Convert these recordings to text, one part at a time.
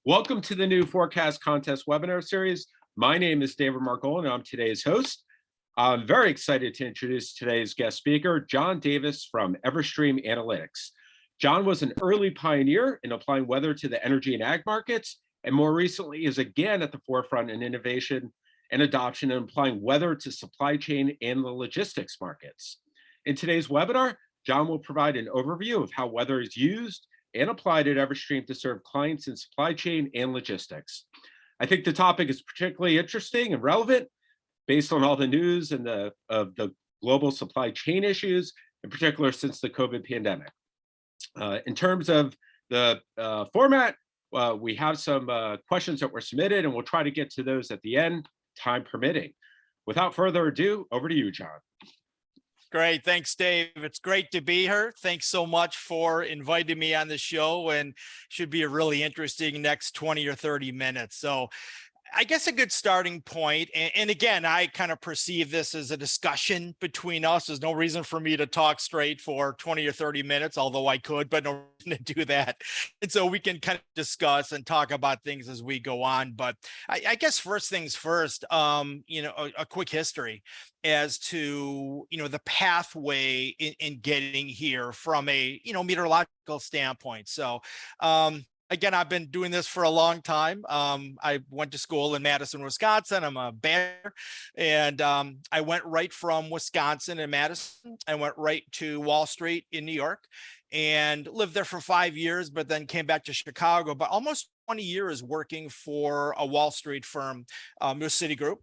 Welcome to the new Forecast Contest webinar series. My name is David Margolis, and I'm today's host. I'm very excited to introduce today's guest speaker, John Davis from Everstream Analytics. John was an early pioneer in applying weather to the energy and ag markets, and more recently is again at the forefront in innovation and adoption and applying weather to supply chain and the logistics markets. In today's webinar, John will provide an overview of how weather is used and applied at Everstream to serve clients in supply chain and logistics. I think the topic is particularly interesting and relevant based on all the news and the global supply chain issues, in particular since the COVID pandemic. In terms of the format, we have some questions that were submitted, and we'll try to get to those at the end, time permitting. Without further ado, over to you, John. Great. Thanks, Dave. It's great to be here. Thanks so much for inviting me on the show, and should be a really interesting next 20 or 30 minutes. So I guess a good starting point, and again, I kind of perceive this as a discussion between us. There's no reason for me to talk straight for 20 or 30 minutes, although I could, but no reason to do that. And so we can kind of discuss and talk about things as we go on. But I guess first things first, a quick history as to, the pathway in getting here from a, meteorological standpoint. So, again, I've been doing this for a long time. I went to school in Madison, Wisconsin. I'm a Badger. And I went right from Wisconsin and Madison. I went right to Wall Street in New York and lived there for 5 years, but then came back to Chicago. But almost 20 years working for a Wall Street firm, Citigroup,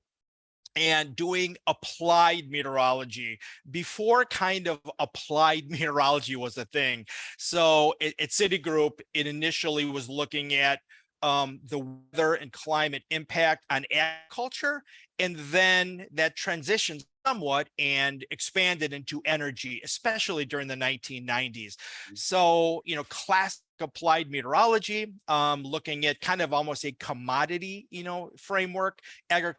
and doing applied meteorology before kind of applied meteorology was a thing. So at Citigroup, it initially was looking at the weather and climate impact on agriculture, and then that transitioned somewhat and expanded into energy, especially during the 1990s. So, classic applied meteorology, looking at kind of almost a commodity, framework, agriculture,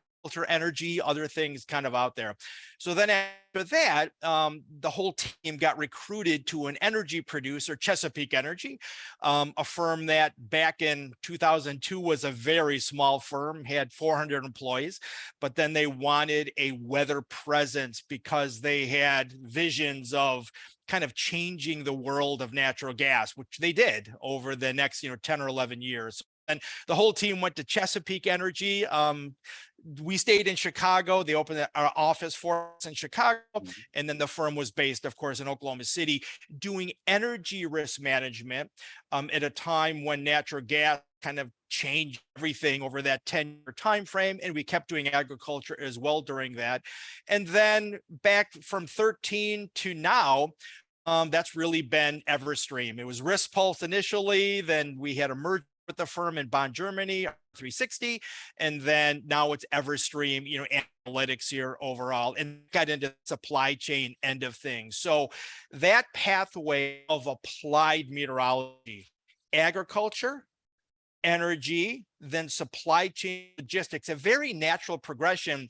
energy, other things kind of out there. So then after that, the whole team got recruited to an energy producer, Chesapeake Energy, a firm that back in 2002 was a very small firm, had 400 employees, but then they wanted a weather presence because they had visions of kind of changing the world of natural gas, which they did over the next 10 or 11 years. And the whole team went to Chesapeake Energy. We stayed in Chicago. They opened our office for us in Chicago. And then the firm was based, of course, in Oklahoma City, doing energy risk management at a time when natural gas kind of changed everything over that 10-year time frame. And we kept doing agriculture as well during that. And then back from 13 to now, that's really been Everstream. It was Risk Pulse initially, then we had a merger with the firm in Bonn, Germany, 360, and then now it's Everstream, analytics here overall, and got into the supply chain end of things. So that pathway of applied meteorology, agriculture, energy, then supply chain logistics, a very natural progression.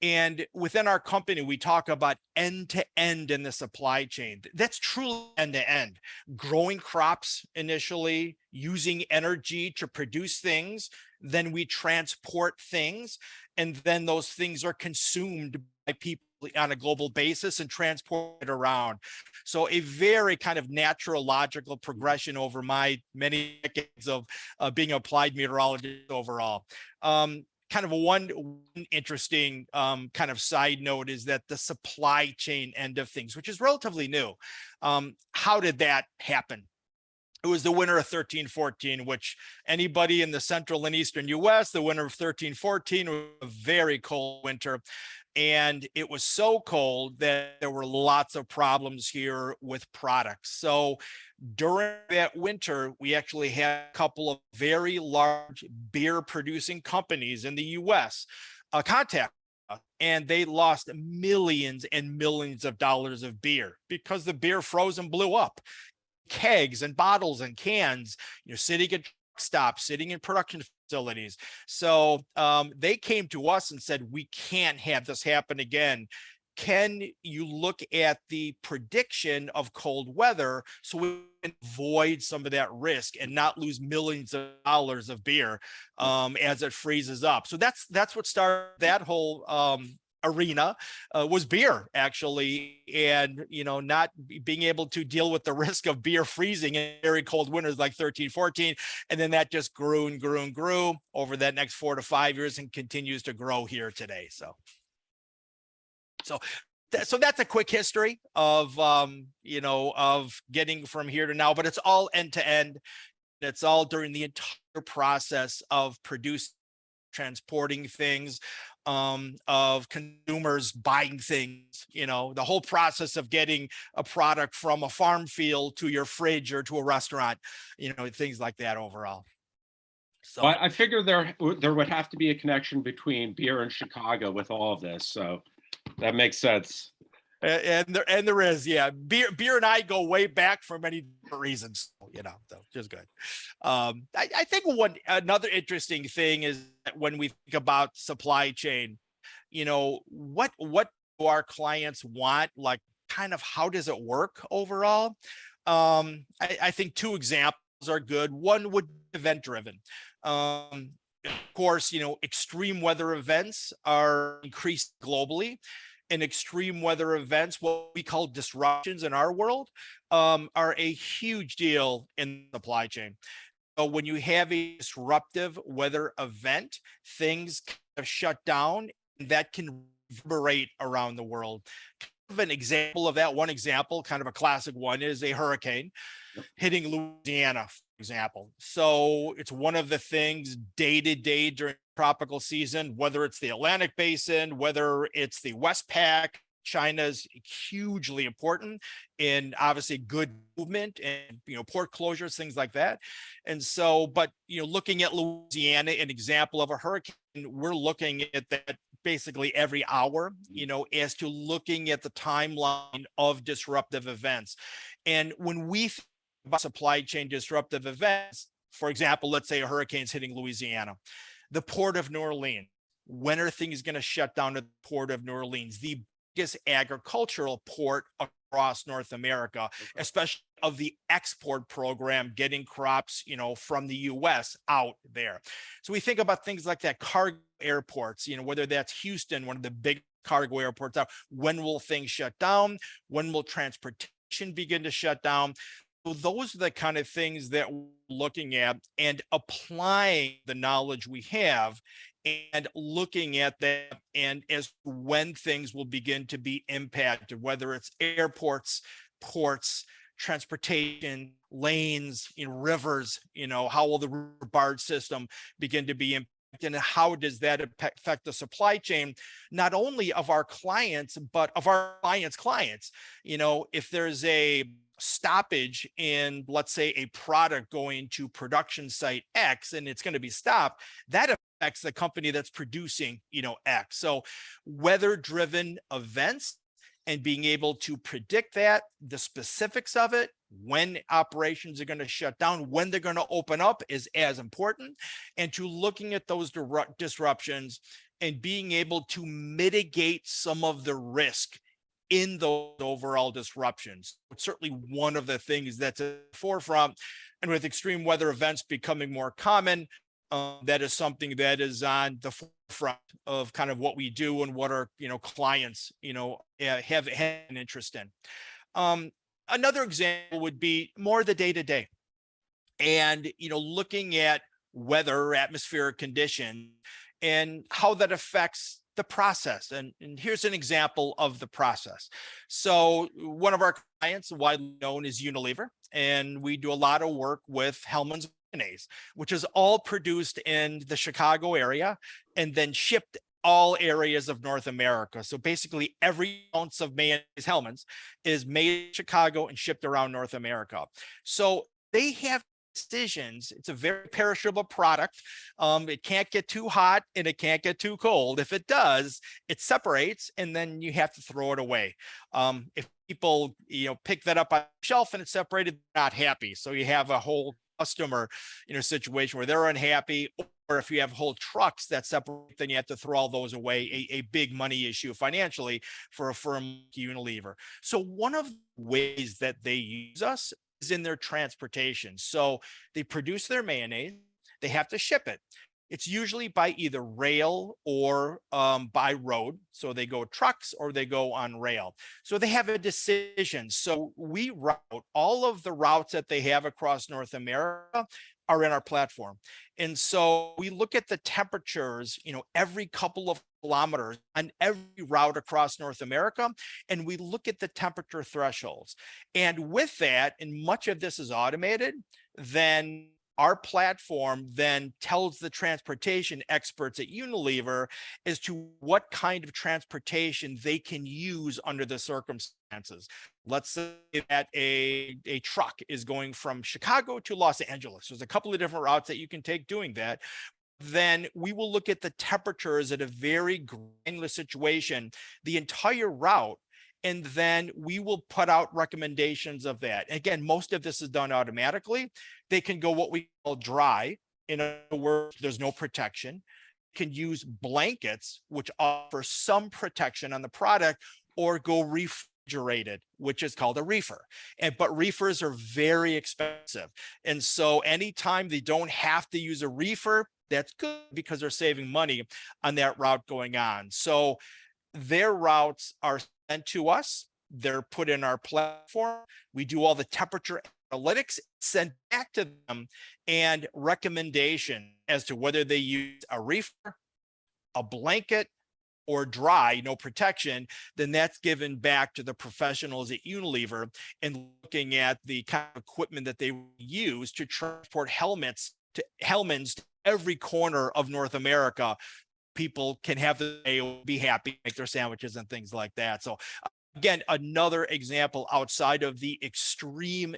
And within our company, we talk about end-to-end in the supply chain. That's truly end-to-end. Growing crops initially, using energy to produce things, then we transport things, and then those things are consumed by people on a global basis and transported around. So a very kind of natural, logical progression over my many decades of being applied meteorologist overall. Kind of one interesting kind of side note is that the supply chain end of things, which is relatively new. How did that happen? It was the winter of 13-14, which anybody in the central and eastern US, the winter of 13-14 was a very cold winter. And it was so cold that there were lots of problems here with products. So during that winter, we actually had a couple of very large beer producing companies in the US contact us, and they lost millions and millions of dollars of beer because the beer froze and blew up. Kegs and bottles and cans, sitting at stops, sitting in production facilities. So they came to us and said, we can't have this happen again. can you look at the prediction of cold weather so we can avoid some of that risk and not lose millions of dollars of beer as it freezes up? So that's what started that whole arena, was beer, actually. And not being able to deal with the risk of beer freezing in very cold winters like 13, 14. And then that just grew and grew and grew over that next 4 to 5 years and continues to grow here today. So that's a quick history of of getting from here to now, but it's all end to end. It's all during the entire process of producing, transporting things, of consumers buying things, the whole process of getting a product from a farm field to your fridge or to a restaurant, things like that overall. So Well, I figure there would have to be a connection between beer and Chicago with all of this, so that makes sense. and there is, yeah, beer and I go way back for many different reasons, so just good. I think another interesting thing is that when we think about supply chain, what do our clients want? Like, kind of how does it work overall? I think two examples are good. One would be event driven. Of course, extreme weather events are increased globally, and extreme weather events, what we call disruptions in our world, are a huge deal in the supply chain. So when you have a disruptive weather event, things kind of shut down, and that can reverberate around the world. Kind of an example of that, one example, kind of a classic one, is a hurricane hitting Louisiana, for example. So it's one of the things day to day during tropical season, whether it's the Atlantic Basin, whether it's the Westpac. China's hugely important in obviously good movement and port closures, things like that. And so, but looking at Louisiana, an example of a hurricane, we're looking at that basically every hour, as to looking at the timeline of disruptive events. And when we think about supply chain disruptive events, for example, let's say a hurricane's hitting Louisiana, the port of New Orleans. When are things going to shut down at the port of New Orleans, the biggest agricultural port across North America, especially of the export program, getting crops, from the US out there. So we think about things like that, cargo airports, whether that's Houston, one of the big cargo airports out, when will things shut down? When will transportation begin to shut down? So those are the kind of things that we're looking at and applying the knowledge we have and looking at that, and as when things will begin to be impacted, whether it's airports, ports, transportation, lanes, rivers, how will the river barge system begin to be impacted, and how does that affect the supply chain, not only of our clients, but of our clients' clients. If there's a stoppage in, let's say, a product going to production site X and it's going to be stopped, that affects the company that's producing, X. So weather driven events and being able to predict that, the specifics of it, when operations are going to shut down, when they're going to open up, is as important. And to looking at those disruptions and being able to mitigate some of the risk in those overall disruptions. It's certainly one of the things that's at the forefront. And with extreme weather events becoming more common, that is something that is on the forefront of kind of what we do and what our clients have an interest in. Another example would be more the day-to-day, and looking at weather, atmospheric condition, and how that affects the process. And here's an example of the process. So one of our clients, widely known as Unilever, and we do a lot of work with Hellmann's mayonnaise, which is all produced in the Chicago area and then shipped all areas of North America. So basically every ounce of mayonnaise Hellmann's is made in Chicago and shipped around North America. So they have decisions. It's a very perishable product. It can't get too hot and it can't get too cold. If it does, it separates and then you have to throw it away. If people, pick that up on the shelf and it's separated, they're not happy. So you have a whole customer, situation where they're unhappy, or if you have whole trucks that separate, then you have to throw all those away, a big money issue financially for a firm like Unilever. So one of the ways that they use us is in their transportation. So they produce their mayonnaise, they have to ship it. It's usually by either rail or by road. So they go trucks or they go on rail. So they have a decision. So we route all of the routes that they have across North America are in our platform. And so we look at the temperatures, every couple of kilometers on every route across North America, and we look at the temperature thresholds. And with that, and much of this is automated, then our platform then tells the transportation experts at Unilever as to what kind of transportation they can use under the circumstances. Let's say that a truck is going from Chicago to Los Angeles. There's a couple of different routes that you can take doing that. Then we will look at the temperatures at a very granular situation, the entire route, and then we will put out recommendations of that. Again, most of this is done automatically. They can go what we call dry. In other words, there's no protection. Can use blankets, which offer some protection on the product, or go refrigerated, which is called a reefer. But reefers are very expensive. And so anytime they don't have to use a reefer, that's good because they're saving money on that route going on. So their routes are sent to us. They're put in our platform. We do all the temperature analytics, sent back to them, and recommendation as to whether they use a reefer, a blanket, or dry, no protection. Then that's given back to the professionals at Unilever and looking at the kind of equipment that they use to transport helmets to every corner of North America. People can have the day, be happy, make their sandwiches and things like that. So again, another example outside of the extreme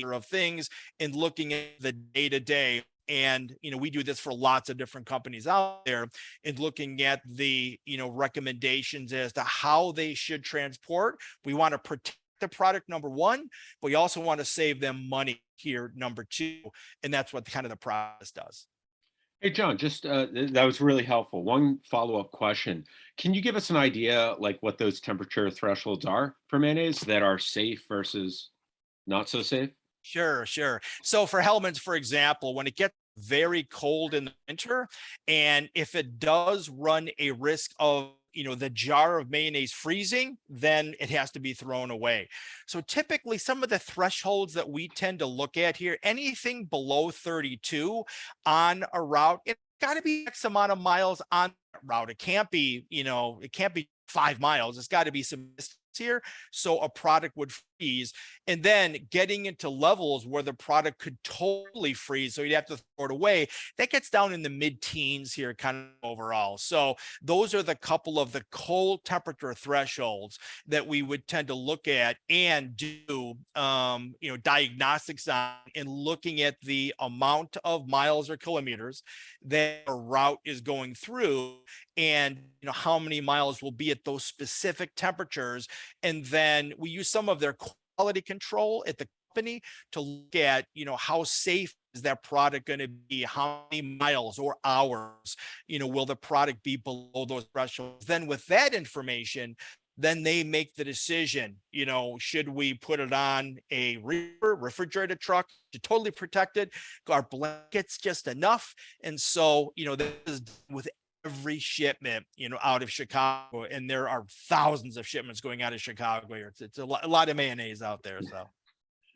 of things and looking at the day to day. And, we do this for lots of different companies out there and looking at the, recommendations as to how they should transport. We want to protect the product, number one, but we also want to save them money here, number two. And that's what kind of the process does. Hey, John, just that was really helpful. One follow-up question. Can you give us an idea like what those temperature thresholds are for mayonnaise that are safe versus not so safe? Sure, sure. So for helmets, for example, when it gets very cold in the winter, and if it does run a risk of the jar of mayonnaise freezing, then it has to be thrown away. So typically some of the thresholds that we tend to look at here, anything below 32 on a route, it's got to be X amount of miles on that route. It can't be, it can't be 5 miles. It's got to be some distance here. So a product would freeze, and then getting into levels where the product could totally freeze. So you'd have to throw it away. That gets down in the mid-teens here kind of overall. So those are the couple of the cold temperature thresholds that we would tend to look at and do, diagnostics on, and looking at the amount of miles or kilometers that a route is going through, and how many miles will be at those specific temperatures. And then we use some of their quality control at the company to look at, how safe is that product going to be? How many miles or hours, will the product be below those thresholds? Then with that information, then they make the decision, should we put it on a refrigerated truck to totally protect it? Our blankets just enough. And so, this is with every shipment, out of Chicago, and there are thousands of shipments going out of Chicago here. It's a lot of mayonnaise out there. So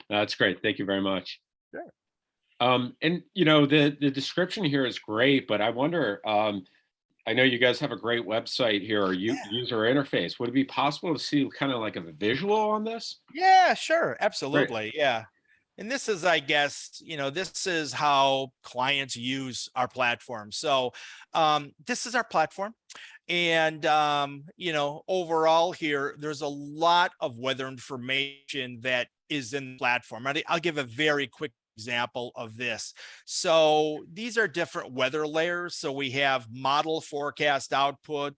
That's great. Thank you very much. sure. And the description here is great, but I wonder, I know you guys have a great website here or user interface. Would it be possible to see kind of like a visual on this? Yeah, sure. Great. Absolutely. Yeah. And this is, I guess, this is how clients use our platform. So this is our platform. And, overall here, there's a lot of weather information that is in the platform. I'll give a very quick example of this. So these are different weather layers. So we have model forecast output,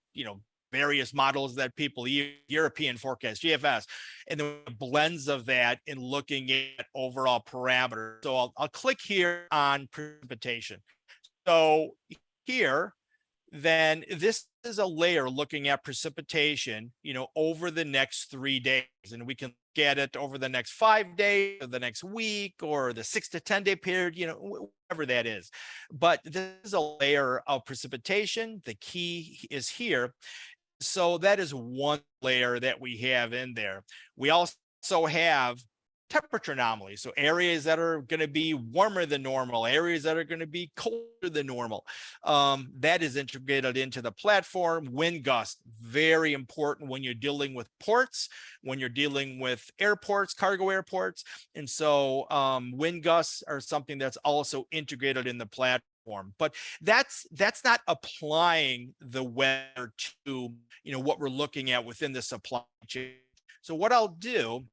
various models that people use, European forecast, GFS, and then blends of that in looking at overall parameters. So I'll click here on precipitation. So here, then this is a layer looking at precipitation, over the next 3 days. And we can look at it over the next 5 days or the next week or the 6 to 10 day period, whatever that is. But this is a layer of precipitation. The key is here. So that is one layer that we have in there. We also have temperature anomalies. So areas that are going to be warmer than normal, areas that are going to be colder than normal. That is integrated into the platform. Wind gust, very important when you're dealing with ports, when you're dealing with airports, cargo airports. And so wind gusts are something that's also integrated in the platform. But that's not applying the weather to what we're looking at within the supply chain. So what I'll do,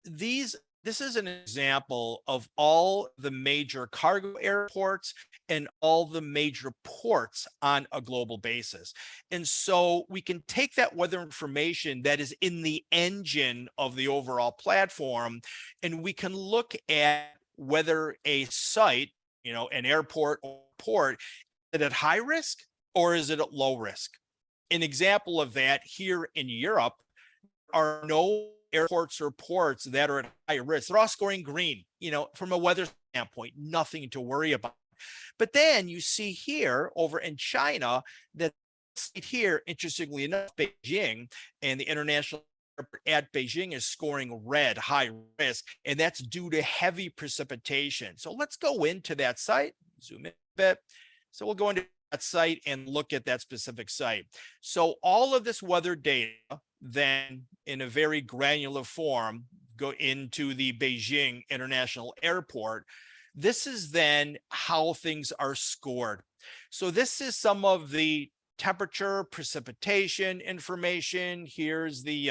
this is an example of all the major cargo airports and all the major ports on a global basis. And so we can take that weather information that is in the engine of the overall platform, and we can look at whether a site, an airport or port, is it at high risk or is it at low risk? An example of that here in Europe are no airports or ports that are at high risk. They're all scoring green, from a weather standpoint, nothing to worry about. But then you see here over in China that here, interestingly enough, Beijing and the international airport at Beijing is scoring red, high risk, and that's due to heavy precipitation. So let's go into that site, zoom in a bit. So we'll go into that site and look at that specific site. So all of this weather data then in a very granular form go into the Beijing International Airport. This is then how things are scored. So this is some of the temperature, precipitation information. Here's the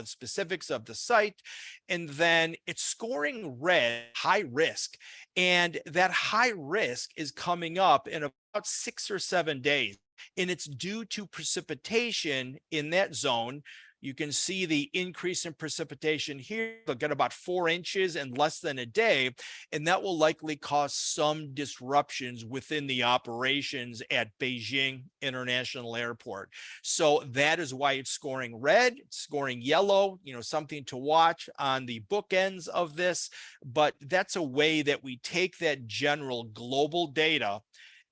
specifics of the site. And then it's scoring red, high risk. And that high risk is coming up in about 6 or 7 days. And it's due to precipitation in that zone. You can see the increase in precipitation here. They'll get about 4 inches in less than a day, and that will likely cause some disruptions within the operations at Beijing International Airport. So that is why it's scoring red, it's scoring yellow, something to watch on the bookends of this. But that's a way that we take that general global data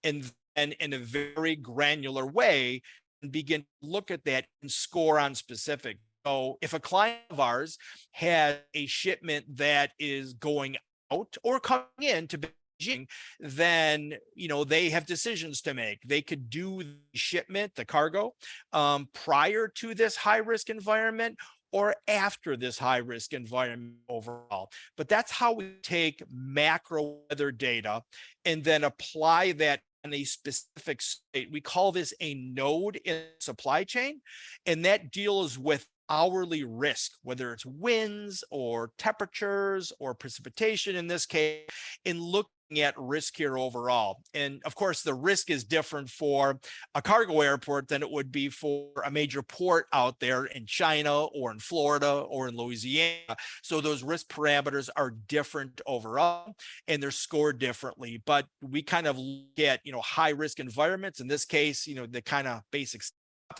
and in a very granular way and begin to look at that and score on specific. So if a client of ours has a shipment that is going out or coming in to Beijing, then they have decisions to make. They could do the shipment, the cargo, prior to this high risk environment or after this high risk environment overall. But that's how we take macro weather data and then apply that on a specific state. We call this a node in supply chain, and that deals with hourly risk, whether it's winds or temperatures or precipitation in this case, in looking at risk here overall. And of course, the risk is different for a cargo airport than it would be for a major port out there in China or in Florida or in Louisiana. So those risk parameters are different overall, and they're scored differently. But we kind of look at, high risk environments. In this case, the kind of basic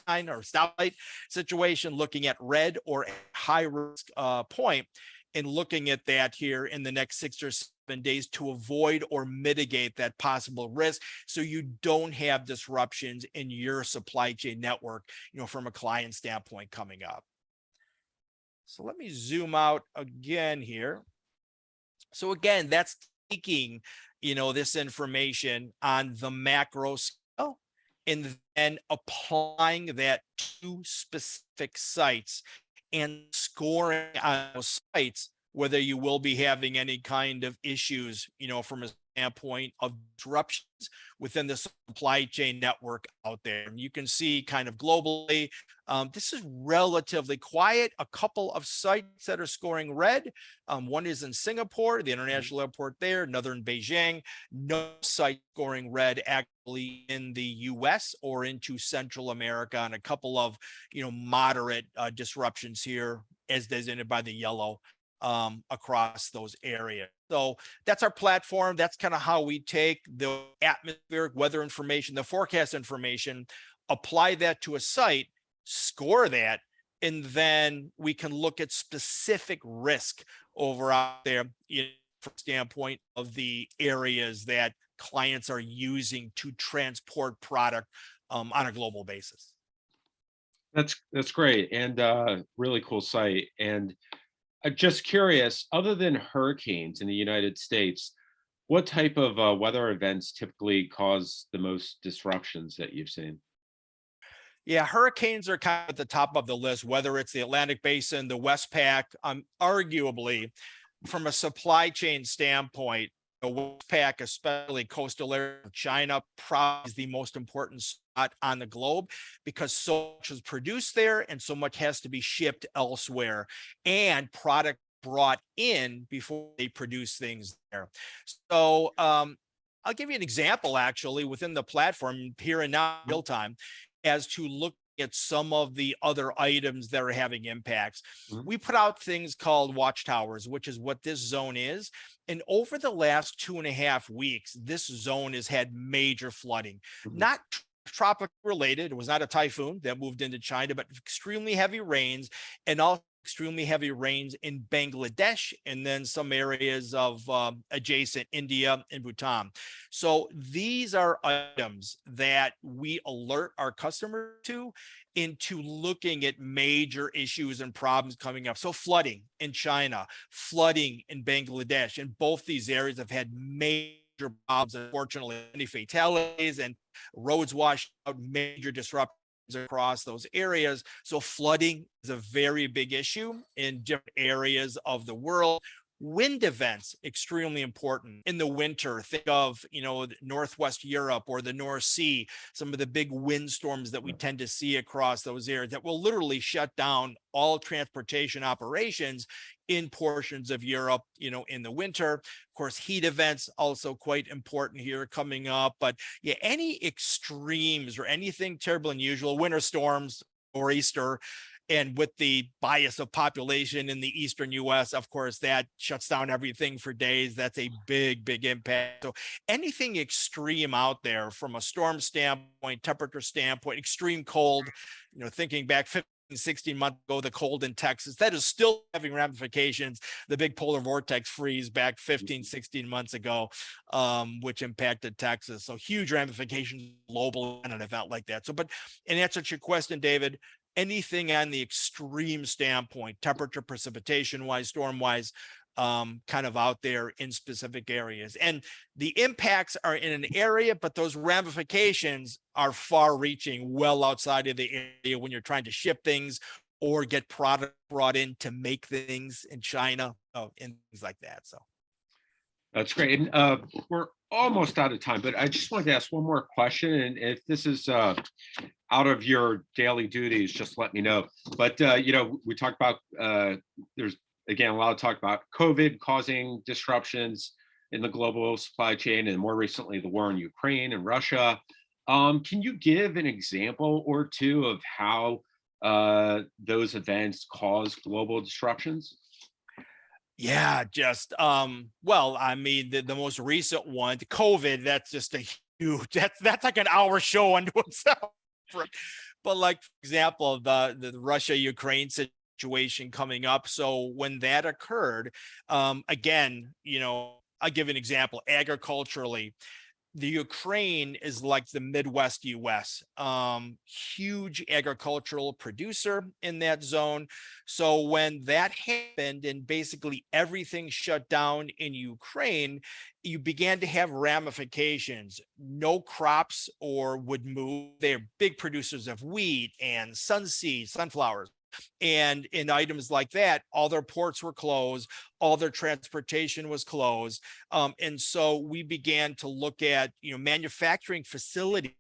sign or stoplight situation, looking at red or a high risk point, and looking at that here in the next 6 or 7 days to avoid or mitigate that possible risk, so you don't have disruptions in your supply chain network, from a client standpoint coming up. So let me zoom out again here. So again, that's taking, this information on the macro scale and then applying that to specific sites and scoring on those sites whether you will be having any kind of issues, from a standpoint of disruptions within the supply chain network out there. And you can see kind of globally, this is relatively quiet. A couple of sites that are scoring red. One is in Singapore, the international airport there, another in Beijing. No site scoring red actually in the US or into Central America, and a couple of, moderate disruptions here as designated by the yellow across those areas. So that's our platform. That's kind of how we take the atmospheric weather information, the forecast information, apply that to a site, score that, and then we can look at specific risk over out there, from standpoint of the areas that clients are using to transport product on a global basis. That's great and really cool site. And just curious, other than hurricanes in the United States, what type of weather events typically cause the most disruptions that you've seen? Yeah, hurricanes are kind of at the top of the list, whether it's the Atlantic Basin, the Westpac. Arguably, from a supply chain standpoint, the Westpac, especially coastal area of China, probably is the most important spot on the globe because so much is produced there and so much has to be shipped elsewhere and product brought in before they produce things there. So I'll give you an example actually within the platform here and now, real time, as to look at some of the other items that are having impacts. Mhm, We put out things called watchtowers, which is what this zone is. And over the last 2.5 weeks, this zone has had major flooding, mhm. not tropical related. It was not a typhoon that moved into China, but extremely heavy rains and also extremely heavy rains in Bangladesh and then some areas of adjacent India and Bhutan. So these are items that we alert our customer to into looking at major issues and problems coming up. So flooding in China, flooding in Bangladesh, and both these areas have had major problems. Unfortunately, many fatalities and roads washed out, major disruptions across those areas. So flooding is a very big issue in different areas of the world. Wind events, extremely important in the winter. Think of, Northwest Europe or the North Sea, some of the big windstorms that we tend to see across those areas that will literally shut down all transportation operations in portions of Europe, in the winter. Of course, heat events also quite important here coming up. But yeah, any extremes or anything terrible, unusual, winter storms or Easter, and with the bias of population in the eastern US, of course, that shuts down everything for days. That's a big, big impact. So anything extreme out there from a storm standpoint, temperature standpoint, extreme cold, thinking back 15, 16 months ago, the cold in Texas, that is still having ramifications. The big polar vortex freeze back 15, 16 months ago, which impacted Texas. So huge ramifications global in an event like that. So, but in answer to your question, David, anything on the extreme standpoint, temperature, precipitation wise, storm wise, kind of out there in specific areas. And the impacts are in an area, but those ramifications are far reaching, well outside of the area when you're trying to ship things or get product brought in to make things in China, and things like that. So That's great. And we're almost out of time, but I just wanted to ask one more question. And if this is out of your daily duties, just let me know. But we talked about there's again a lot of talk about COVID causing disruptions in the global supply chain, and more recently the war in Ukraine and Russia. Can you give an example or two of how those events cause global disruptions? yeah, just well, I mean, the most recent one, the COVID, that's just a huge that's like an hour show unto itself. Right? But like, for example, the Russia Ukraine situation coming up. So when that occurred, again, I'll give an example agriculturally. The Ukraine is like the Midwest US, huge agricultural producer in that zone. So when that happened and basically everything shut down in Ukraine, you began to have ramifications. No crops or would move. They're big producers of wheat and sunseed, sunflowers. And in items like that, all their ports were closed, all their transportation was closed. And so we began to look at, manufacturing facilities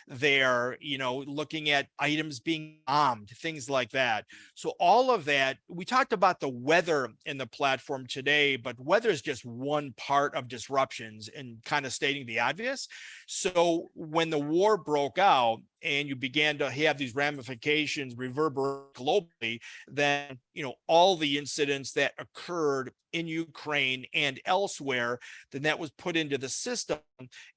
there, looking at items being bombed, things like that. So all of that, we talked about the weather in the platform today, but weather is just one part of disruptions and kind of stating the obvious. So when the war broke out and you began to have these ramifications reverberate globally, then, all the incidents that occurred in Ukraine and elsewhere, then that was put into the system.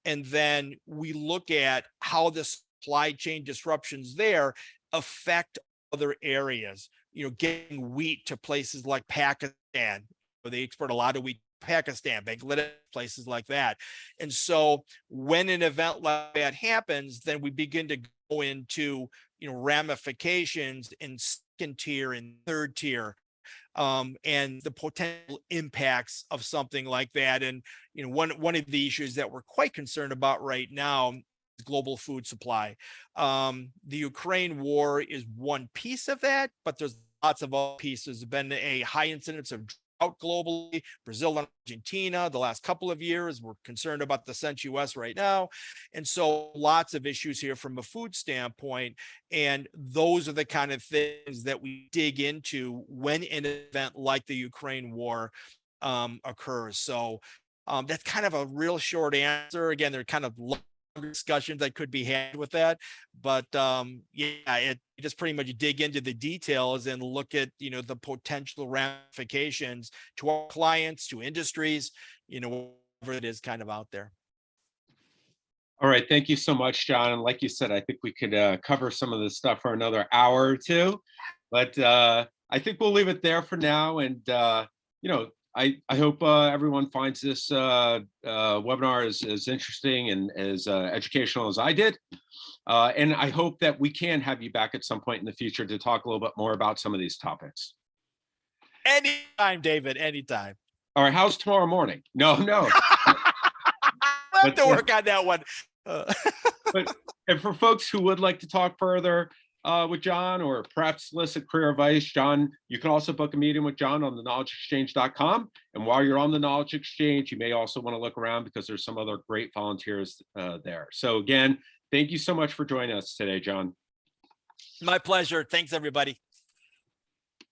And then we look at how the supply chain disruptions there affect other areas, getting wheat to places like Pakistan, where they export a lot of wheat to Pakistan, Bangladesh, places like that. And so when an event like that happens, then we begin to go into, ramifications in second tier and third tier, and the potential impacts of something like that. And one of the issues that we're quite concerned about right now is global food supply. The Ukraine war is one piece of that, but there's lots of other pieces. There's been a high incidence of drought globally. Brazil and Argentina, the last couple of years, we're concerned about the CENT-US right now. And so lots of issues here from a food standpoint. And those are the kind of things that we dig into when an event like the Ukraine war occurs. So that's kind of a real short answer. Again, they're kind of long discussions that could be had with that, but it just pretty much dig into the details and look at the potential ramifications to our clients, to industries, whatever it is kind of out there. All right, thank you so much, John. And like you said, I think we could cover some of this stuff for another hour or two, but I think we'll leave it there for now. And I hope everyone finds this webinar as interesting and as educational as I did. And I hope that we can have you back at some point in the future to talk a little bit more about some of these topics. Anytime, David, anytime. All right, how's tomorrow morning? No. We'll have to work on that one. And for folks who would like to talk further with John or perhaps solicit career advice, John, you can also book a meeting with John on theknowledgeexchange.com. And while you're on the Knowledge Exchange, you may also want to look around because there's some other great volunteers there. So again, thank you so much for joining us today, John. My pleasure. Thanks, everybody.